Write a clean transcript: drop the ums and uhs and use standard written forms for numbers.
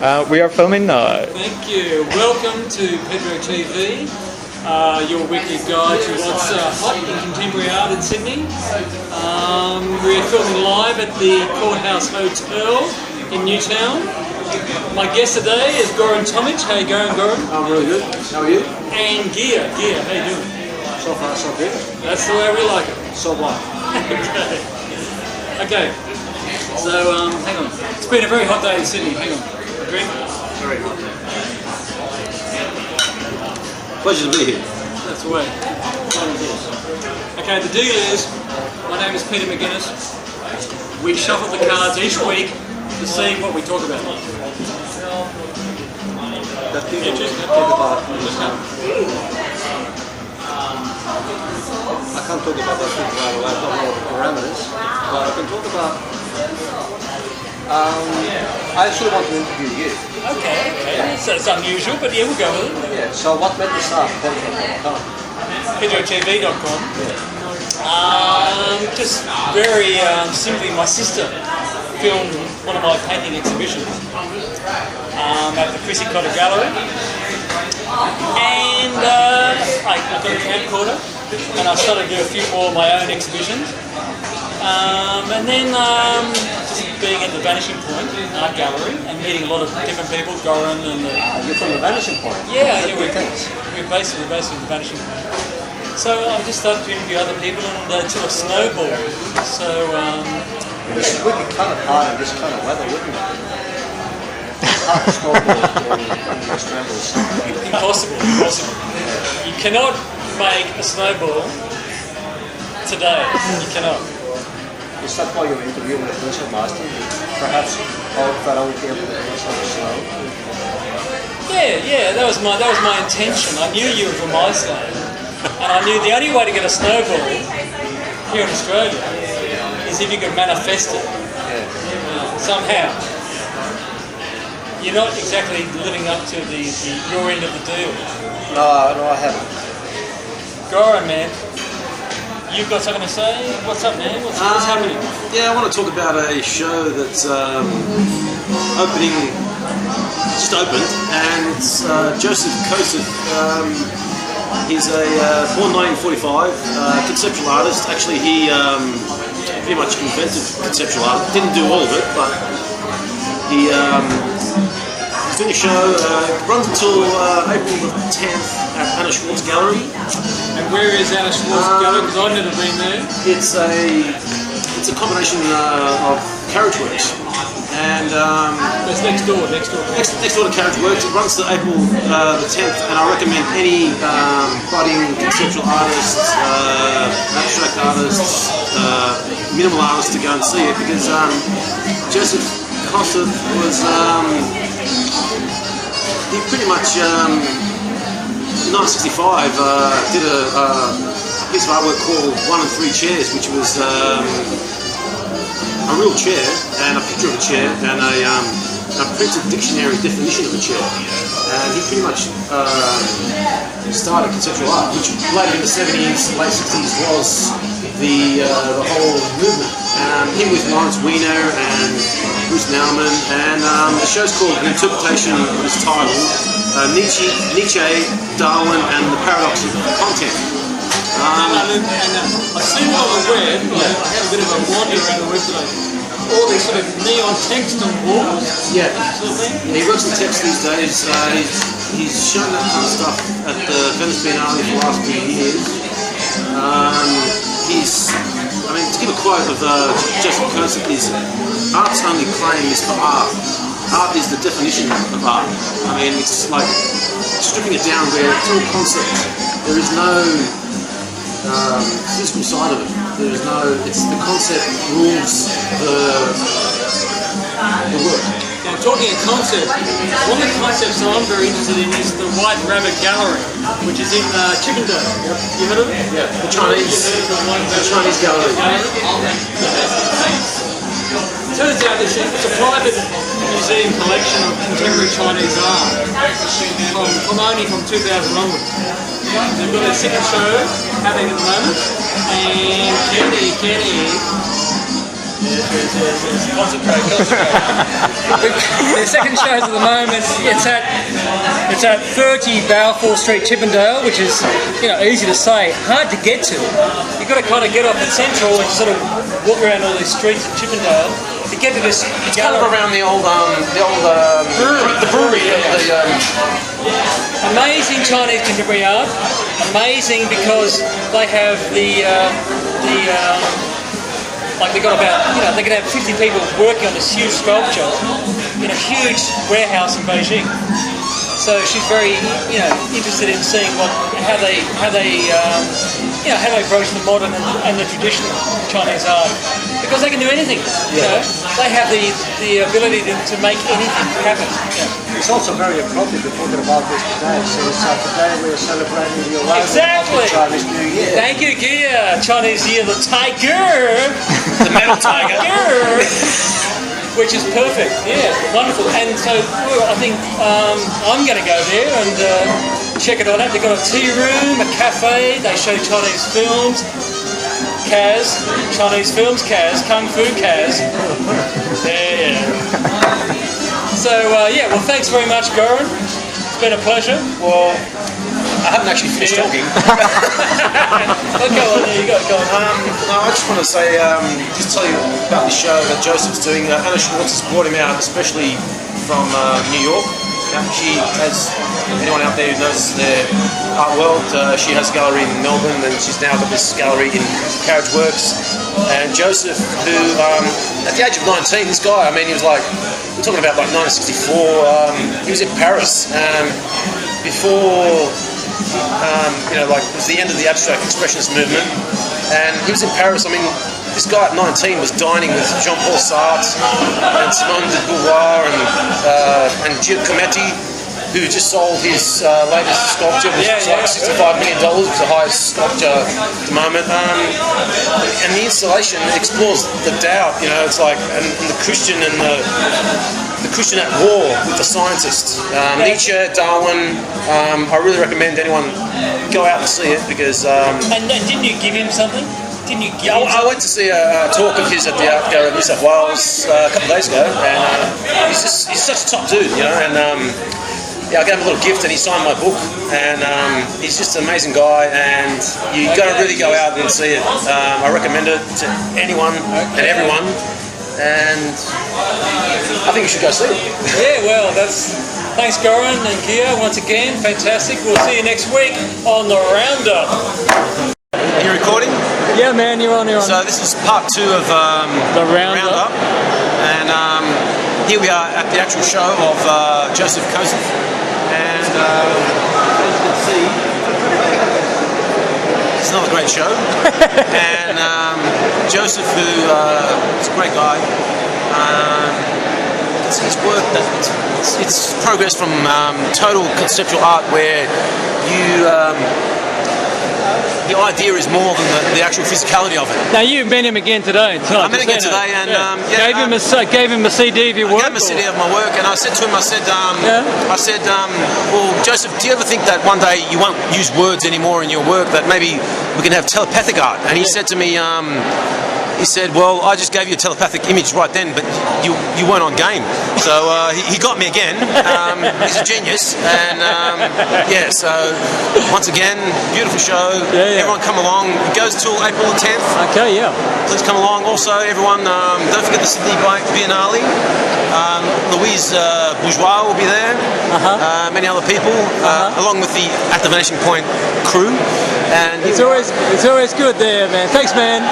We are filming now. Thank you. Welcome to Pedro TV, your weekly guide to what's hot in contemporary art in Sydney. We're filming live at the Courthouse Hotel in Newtown. My guest today is Goran Tomic. How you going, Goran? I'm really good. How are you? And Geir. Geir, how you doing? So far, so good. That's the way we like it. So what? Okay. So, hang on. It's been a very hot day in Sydney. Hang on. A drink? Very hot. Pleasure to be here. That's the way. Okay, the deal is, my name is Peter McGuinness. We shuffle the cards each week to see what we talk about. That people Yeah, just- talk about. I can't talk about those things right away. I don't know the parameters, but I can talk about. I actually want to interview you. Okay. So it's unusual, but yeah, we'll go with it. Yeah. So what made this up? PedroTV.com. Just very simply, my sister filmed one of my painting exhibitions at the Chrissy Cotter Gallery, and I got a camcorder and I started to do a few more of my own exhibitions, and then just being at the Vanishing Point Art Gallery and meeting a lot of different people, Goran and You're from the Vanishing Point. yeah, we're based in the Vanishing Point. So I just started to interview other people and to a snowball. So It would be kind of hard in this kind of weather, wouldn't it? Hard to snowboard in Australia. impossible. You cannot make a snowball today. You cannot. Is that why you're interviewing the pencil master? Perhaps hope that I will be able to do some snow. Yeah, that was my intention. I knew you were from Iceland, and I knew the only way to get a snowball here in Australia is if you could manifest it somehow. You're not exactly living up to your end of the deal. No, I haven't. Goran, man, you've got something to say? What's up, man? What's happening? Yeah, I want to talk about a show that's just opened, and Josef Kosuth. He's born 1945, conceptual artist. Actually, he pretty much invented conceptual art. Didn't do all of it, but he's doing a show. Runs until April the 10th at Anna Schwartz Gallery. And where is Anna Schwartz Gallery? Because I've never been there. It's a combination of carriage works, and It's next door. next door to Carriage Works. It runs to April the 10th, and I recommend any budding conceptual artists, abstract artists, minimal artists to go and see it, because Josef Kosuth was he pretty much in 1965 did a piece of artwork called 1 and 3 Chairs, which was a real chair and a picture of a chair and a printed dictionary definition of a chair. And he pretty much started conceptual art, which later in the 70s, late 60s was the whole movement. Him with Lawrence Weiner and Bruce Nauman, and the show's called The Interpretation of this title, Nietzsche, Darwin and the Paradox of Content. I've seen it on the web. I had a bit of a wander around the web today. All these sort of neon text on walls. Yeah. Sort of thing. He works in text these days. He's shown that kind of stuff at the Venice Biennale for the last few years. To give a quote of Josef Kosuth, is art's only claim is for art. Art is the definition of art. I mean, it's like stripping it down where it's all concept. There is no physical side of it. There is no. It's the concept rules the work. Now, talking of concept, one of the concepts that I'm very interested in is the White Rabbit Gallery, which is in Chippendale. You heard of it? Yeah, the Chinese gallery. Turns out it's a private museum collection of contemporary Chinese art only from 2000 onwards. They've got a second show happening at the moment, and Kenny Concentrate. The second shows at the moment, it's at 30 Balfour Street, Chippendale, which is, easy to say, hard to get to. You've got to kind of get off at Central and sort of walk around all these streets of Chippendale to get to this. It's kind of around the old brewery. Amazing Chinese contemporary art. Amazing because they have they got about, they can have 50 people working on this huge sculpture in a huge warehouse in Beijing. So she's very, interested in seeing how they approach the modern and the traditional Chinese art, because they can do anything. They have the ability to make anything happen. It's also very appropriate to talking about this today, since today we're celebrating the arrival Exactly. of the Chinese New Year. Thank you, Geir. Chinese Year, the tiger, The metal tiger. which is perfect. Yeah, wonderful. And so I think I'm going to go there and check it all out. They've got a tea room, a cafe. They show Chinese films. Chinese films, Kung Fu Kaz. Yeah. So, well, thanks very much, Goran. It's been a pleasure. Well, I haven't actually finished talking. Oh, go on, there you go. No, I just want to say, just tell you about the show that Joseph's doing. Anna Schwartz has brought him out, especially from New York. She has, anyone out there who knows the art world, she has a gallery in Melbourne, and she's now got this gallery in Carriage Works. And Joseph, who, at the age of 19, this guy, he was like, we're talking about like 1964, he was in Paris before, it was the end of the abstract expressionist movement, and he was in Paris. This guy at 19 was dining with Jean-Paul Sartre and Simone de Beauvoir and Gilles Cometti, who just sold his latest sculpture, which was like $65 million, which is the highest sculpture at the moment. And the installation explores the doubt, it's like, and the Christian and the Christian at war with the scientists. Nietzsche, Darwin. I really recommend anyone go out and see it because. And didn't you give him something? I went to see a talk of his at the Art Gallery of New South Wales a couple of days ago, and he's such a top dude, and I gave him a little gift and he signed my book, and he's just an amazing guy, and you got to really go out and see it. I recommend it to anyone and everyone, and I think you should go see it. Yeah, well, thanks Goran and Geir once again, fantastic. We'll see you next week on the Roundup. Are you recording? Yeah, man, you're on. So this is part 2 of the Roundup. And here we are at the actual show of Josef Kosuth, and as you can see, it's another great show. And Joseph, who is a great guy, his work, it's progress from total conceptual art where you the idea is more than the actual physicality of it. Now you met him again today. I met him again today, and gave him a CD of your work. I gave him a CD of my work, and I said to him, well, Joseph, do you ever think that one day you won't use words anymore in your work, that maybe we can have telepathic art? And he said to me, well, I just gave you a telepathic image right then, but you weren't on game. So he got me again. He's a genius, and so once again, beautiful show. Everyone come along. It goes till April the 10th. Okay, yeah. Please come along. Also, everyone, don't forget the Sydney Biennale. Louise Bourgeois will be there. Many other people, along with the Activation Point crew. And it's always good there, man. Thanks, man.